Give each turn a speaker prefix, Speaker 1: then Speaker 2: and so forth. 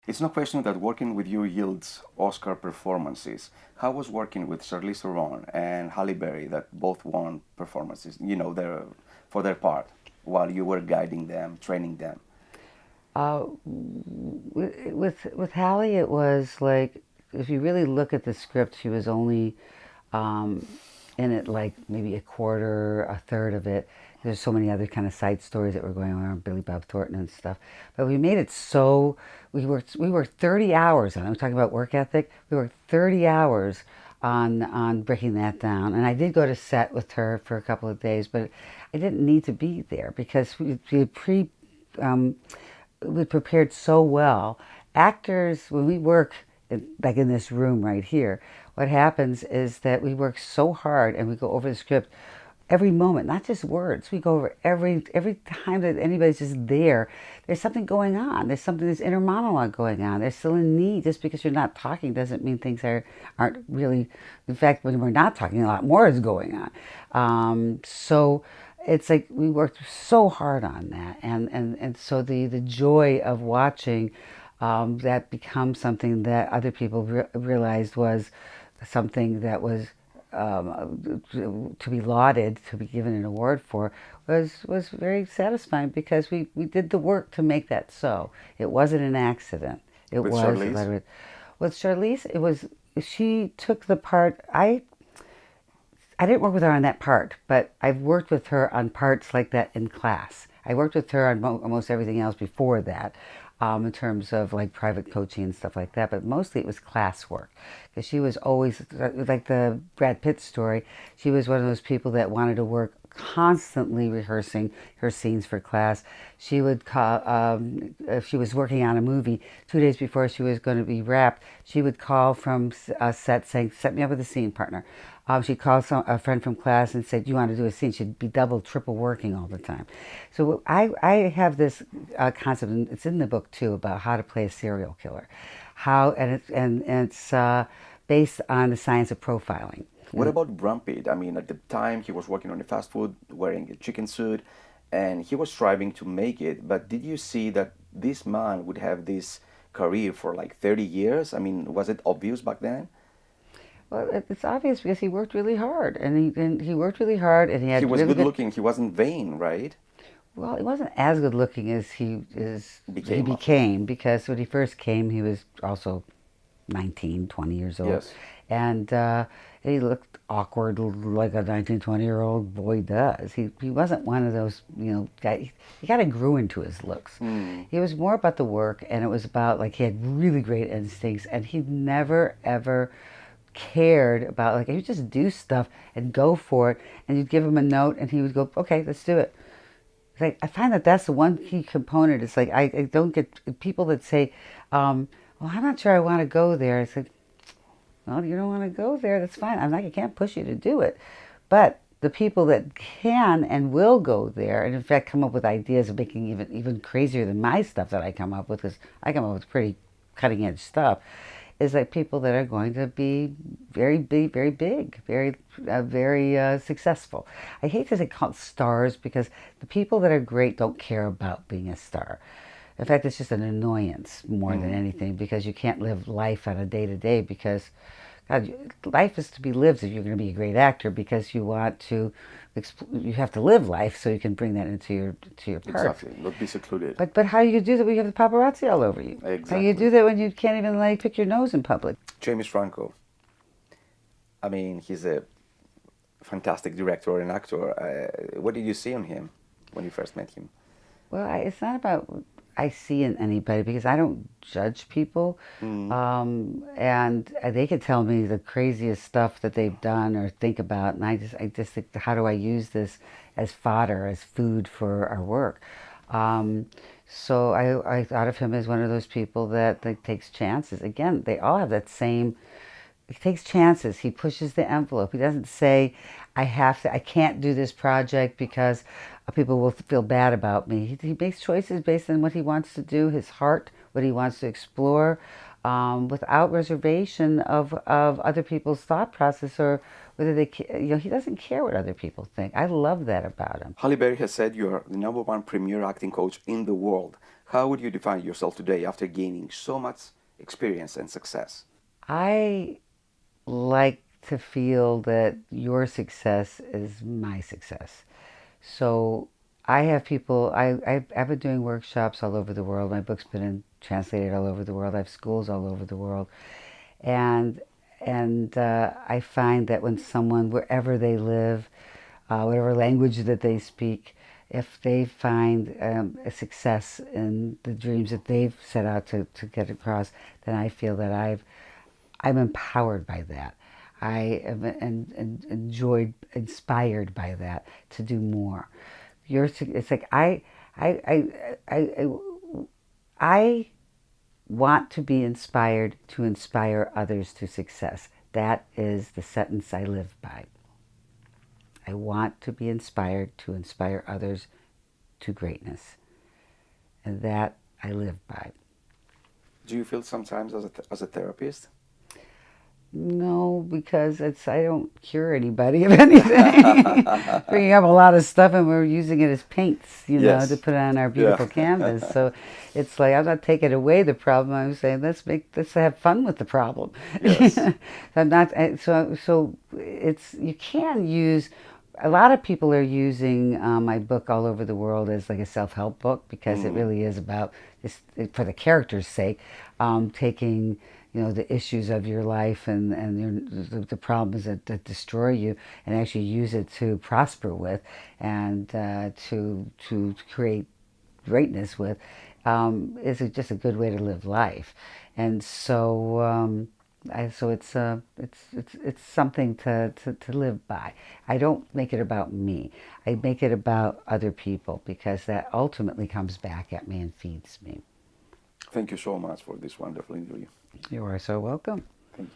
Speaker 1: It's no question that working with you yields Oscar performances. How was working with Charlize Theron and Halle Berry, that both won performances, for their part, while you were guiding them, training them?
Speaker 2: With Hallie, it was like if you really look at the script, she was only um, in it like maybe a quarter, a third of it. There's so many other kind of side stories that were going on, Billy Bob Thornton and stuff. But we made it so we worked 30 hours on it. I'm talking about work ethic. We worked 30 hours on breaking that down. And I did go to set with her for a couple of days, but I didn't need to be there because we had um, we prepared so well. Actors, when we work, like in this room right here, what happens is that we work so hard and we go over the script every moment, not just words. We go over every time that anybody's just there. There's something going on. There's inner monologue going on. There's still a need. Just because you're not talking doesn't mean things aren't really. In fact, when we're not talking, a lot more is going on. So it's like we worked so hard on that, and so the joy of watching that become something that other people realized was something that was to be lauded, to be given an award for, was very satisfying because we did the work to make that so. It wasn't an accident. It
Speaker 1: With
Speaker 2: was
Speaker 1: Charlize?
Speaker 2: with Charlize. It was she took the part. I didn't work with her on that part, but I've worked with her on parts like that in class. I worked with her on almost everything else before that, in terms of like private coaching and stuff like that. But mostly it was class work because she was always like the Brad Pitt story. She was one of those people that wanted to work constantly rehearsing her scenes for class. She would call, if she was working on a movie, 2 days before she was going to be wrapped, she would call from a set saying, set me up with a scene partner. She'd call a friend from class and say, do you want to do a scene? She'd be double, triple working all the time. So I have this concept, and it's in the book too, about how to play a serial killer. And it's based on the science of profiling.
Speaker 1: What about Brad Pitt? I mean, at the time he was working on a fast food, wearing a chicken suit, and he was striving to make it. But did you see that this man would have this career for like 30 years? I mean, was it obvious back then?
Speaker 2: Well, it's obvious because he worked really hard, and he worked really hard, and he
Speaker 1: He
Speaker 2: had
Speaker 1: was
Speaker 2: really
Speaker 1: good
Speaker 2: good.
Speaker 1: looking, he wasn't vain, right?
Speaker 2: Well, he wasn't as good looking as he
Speaker 1: Became after.
Speaker 2: became because when he first came, he was also 19, 20 years old,
Speaker 1: Yes.
Speaker 2: and he looked awkward like a 19, 20-year-old boy does. He wasn't one of those guys. He kind of grew into his looks.
Speaker 1: Hmm.
Speaker 2: He was more about the work, and it was about like he had really great instincts, and he never ever cared about like he would just do stuff and go for it, and you'd give him a note, and he would go, okay, let's do it. Like I find that that's the one key component. It's like I don't get people that say, "Well, I'm not sure I want to go there." It's like, well, you don't want to go there. That's fine. I can't push you to do it, but the people that can and will go there, and in fact come up with ideas of making even crazier than my stuff that I come up with, because I come up with pretty cutting edge stuff, is like people that are going to be very big, very successful. I hate to say called stars because the people that are great don't care about being a star. In fact, it's just an annoyance more than
Speaker 1: Hmm.
Speaker 2: anything because you can't live life on a day to day because God, life is to be lived if you're going to be a great actor because you want to, you have to live life so you can bring that into your parts.
Speaker 1: Exactly. Not be secluded.
Speaker 2: But how do you do that when you have the paparazzi all over you? How do you
Speaker 1: Exactly.
Speaker 2: do that when you can't even like pick your nose in public?
Speaker 1: James Franco. I mean, he's a fantastic director and actor. What did you see on him when you first met him?
Speaker 2: Well, it's not about what I see in anybody because I don't judge people,
Speaker 1: Mm.
Speaker 2: and they could tell me the craziest stuff that they've done or think about, and I just think, how do I use this as fodder, as food for our work? Um, so I thought of him as one of those people that takes chances. Again, they all have that same. He takes chances. He pushes the envelope. He doesn't say, I can't do this project because people will feel bad about me. He makes choices based on what he wants to do, his heart, what he wants to explore, without reservation of other people's thought process or whether he doesn't care what other people think. I love that about him.
Speaker 1: Halle Berry has said you are the number one premier acting coach in the world. How would you define yourself today after gaining so much experience and success?
Speaker 2: I like to feel that your success is my success. So I have people, I've been doing workshops all over the world. My book's been translated all over the world. I have schools all over the world. And, and I find that when someone, wherever they live, whatever language that they speak, if they find a success in the dreams that they've set out to get across, then I feel that I'm empowered by that. I am enjoyed, inspired by that to do more. It's like I, I want to be inspired to inspire others to success. That is the sentence I live by. I want to be inspired to inspire others to greatness. And that I live by.
Speaker 1: Do you feel sometimes as a therapist?
Speaker 2: No, because I don't cure anybody of anything. Bringing up a lot of stuff and we're using it as paints, to
Speaker 1: Yes.
Speaker 2: put on our
Speaker 1: Yeah.
Speaker 2: beautiful canvas. So it's like I'm not taking away the problem. I'm saying let's have fun with the problem.
Speaker 1: Yes.
Speaker 2: I'm not so it's you can use. A lot of people are using my book all over the world as like a self-help book because it
Speaker 1: Mm.
Speaker 2: really is about just for the character's sake, taking the issues of your life and the problems that destroy you and actually use it to prosper with and to create greatness with just a good way to live life. And so so it's something to live by. I don't make it about me. I make it about other people because that ultimately comes back at me and feeds me.
Speaker 1: Thank you so much for this wonderful interview.
Speaker 2: You are so welcome.
Speaker 1: Thank you.